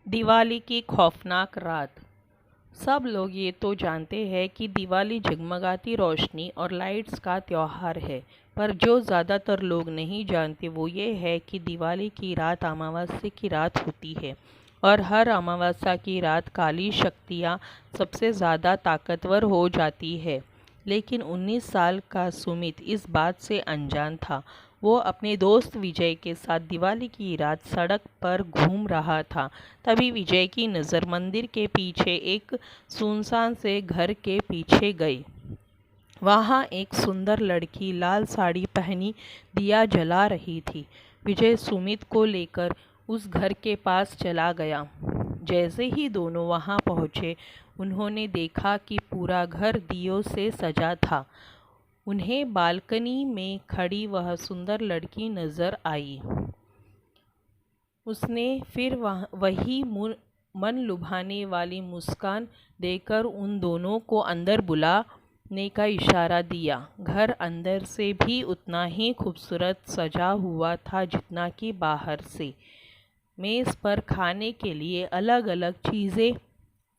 दिवाली की खौफनाक रात। सब लोग ये तो जानते हैं कि दिवाली जगमगाती रोशनी और लाइट्स का त्यौहार है, पर जो ज़्यादातर लोग नहीं जानते वो ये है कि दिवाली की रात अमावस्या की रात होती है और हर अमावस्या की रात काली शक्तियाँ सबसे ज़्यादा ताकतवर हो जाती है। लेकिन 19 साल का सुमित इस बात से अनजान था। वो अपने दोस्त विजय के साथ दिवाली की रात सड़क पर घूम रहा था। तभी विजय की नज़र मंदिर के पीछे एक सुनसान से घर के पीछे गई। वहाँ एक सुंदर लड़की लाल साड़ी पहनी दिया जला रही थी। विजय सुमित को लेकर उस घर के पास चला गया। जैसे ही दोनों वहाँ पहुँचे, उन्होंने देखा कि पूरा घर दियों से सजा था। उन्हें बालकनी में खड़ी वह सुंदर लड़की नज़र आई। उसने फिर वही मन लुभाने वाली मुस्कान देकर उन दोनों को अंदर बुलाने का इशारा दिया। घर अंदर से भी उतना ही खूबसूरत सजा हुआ था जितना कि बाहर से। मेज़ पर खाने के लिए अलग अलग चीज़ें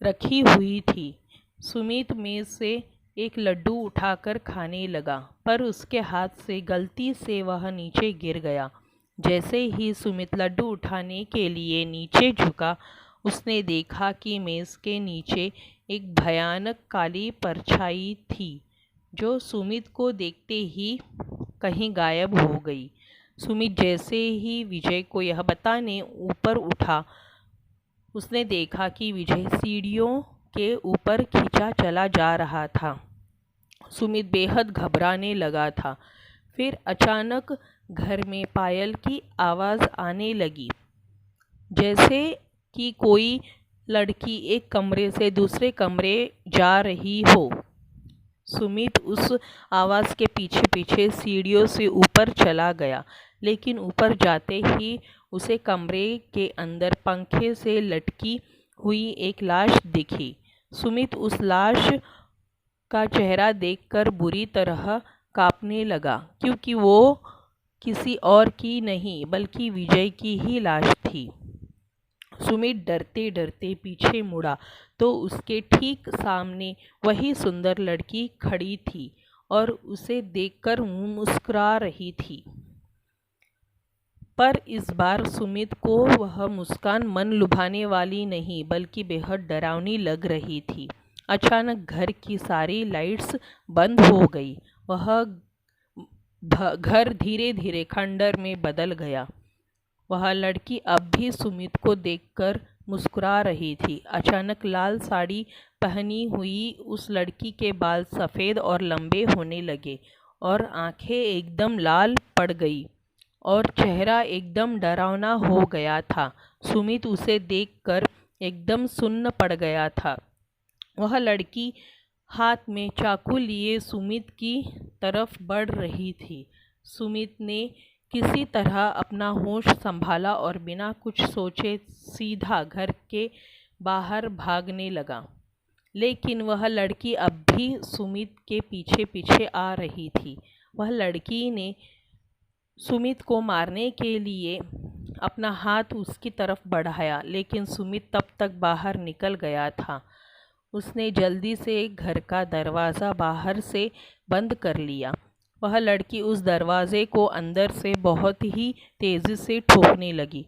रखी हुई थी। सुमित मेज़ से एक लड्डू उठाकर खाने लगा, पर उसके हाथ से गलती से वह नीचे गिर गया। जैसे ही सुमित लड्डू उठाने के लिए नीचे झुका, उसने देखा कि मेज़ के नीचे एक भयानक काली परछाई थी, जो सुमित को देखते ही कहीं गायब हो गई। सुमित जैसे ही विजय को यह बताने ऊपर उठा, उसने देखा कि विजय सीढ़ियों के ऊपर खींचा चला जा रहा था। सुमित बेहद घबराने लगा था। फिर अचानक घर में पायल की आवाज़ आने लगी, जैसे कि कोई लड़की एक कमरे से दूसरे कमरे जा रही हो। सुमित उस आवाज़ के पीछे पीछे सीढ़ियों से ऊपर चला गया, लेकिन ऊपर जाते ही उसे कमरे के अंदर पंखे से लटकी हुई एक लाश दिखी। सुमित उस लाश का चेहरा देखकर बुरी तरह कांपने लगा, क्योंकि वो किसी और की नहीं बल्कि विजय की ही लाश थी। सुमित डरते डरते पीछे मुड़ा तो उसके ठीक सामने वही सुंदर लड़की खड़ी थी और उसे देखकर मुस्कुरा रही थी। पर इस बार सुमित को वह मुस्कान मन लुभाने वाली नहीं बल्कि बेहद डरावनी लग रही थी। अचानक घर की सारी लाइट्स बंद हो गई। वह घर धीरे धीरे खंडर में बदल गया। वह लड़की अब भी सुमित को देखकर मुस्कुरा रही थी। अचानक लाल साड़ी पहनी हुई उस लड़की के बाल सफ़ेद और लंबे होने लगे और आंखें एकदम लाल पड़ गई और चेहरा एकदम डरावना हो गया था। सुमित उसे देखकर एकदम सुन्न पड़ गया था। वह लड़की हाथ में चाकू लिए सुमित की तरफ बढ़ रही थी। सुमित ने किसी तरह अपना होश संभाला और बिना कुछ सोचे सीधा घर के बाहर भागने लगा। लेकिन वह लड़की अब भी सुमित के पीछे पीछे आ रही थी। वह लड़की ने सुमित को मारने के लिए अपना हाथ उसकी तरफ बढ़ाया, लेकिन सुमित तब तक बाहर निकल गया था। उसने जल्दी से घर का दरवाज़ा बाहर से बंद कर लिया। वह लड़की उस दरवाजे को अंदर से बहुत ही तेज़ी से ठोकने लगी,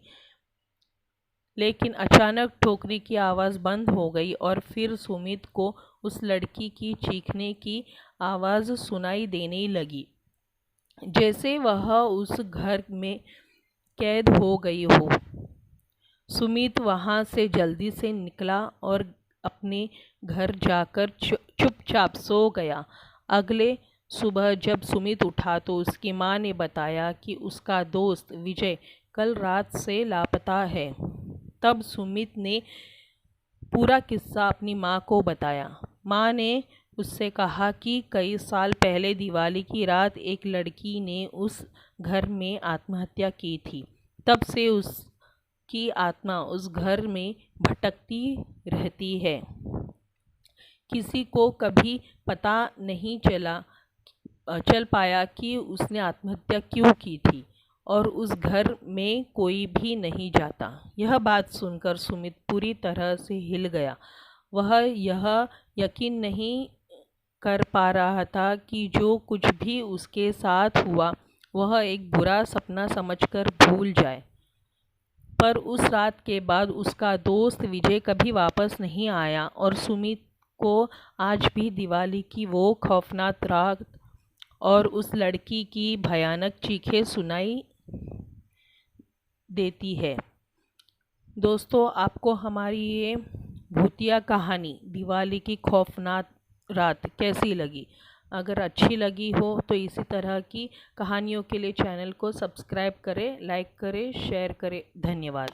लेकिन अचानक ठोकने की आवाज़ बंद हो गई और फिर सुमित को उस लड़की की चीखने की आवाज़ सुनाई देने लगी, जैसे वह उस घर में कैद हो गई हो। सुमित वहाँ से जल्दी से निकला और अपने घर जाकर चुपचाप सो गया। अगले सुबह जब सुमित उठा तो उसकी माँ ने बताया कि उसका दोस्त विजय कल रात से लापता है। तब सुमित ने पूरा किस्सा अपनी माँ को बताया। माँ ने उससे कहा कि कई साल पहले दिवाली की रात एक लड़की ने उस घर में आत्महत्या की थी। तब से उसकी आत्मा उस घर में भटकती रहती है। किसी को कभी पता नहीं चल पाया कि उसने आत्महत्या क्यों की थी और उस घर में कोई भी नहीं जाता। यह बात सुनकर सुमित पूरी तरह से हिल गया। वह यह यकीन नहीं कर पा रहा था कि जो कुछ भी उसके साथ हुआ वह एक बुरा सपना समझकर भूल जाए। पर उस रात के बाद उसका दोस्त विजय कभी वापस नहीं आया और सुमित को आज भी दिवाली की वो खौफनाक रात और उस लड़की की भयानक चीखें सुनाई देती है। दोस्तों, आपको हमारी ये भूतिया कहानी दिवाली की खौफनाक रात कैसी लगी? अगर अच्छी लगी हो तो इसी तरह की कहानियों के लिए चैनल को सब्सक्राइब करें, लाइक करें, शेयर करें। धन्यवाद।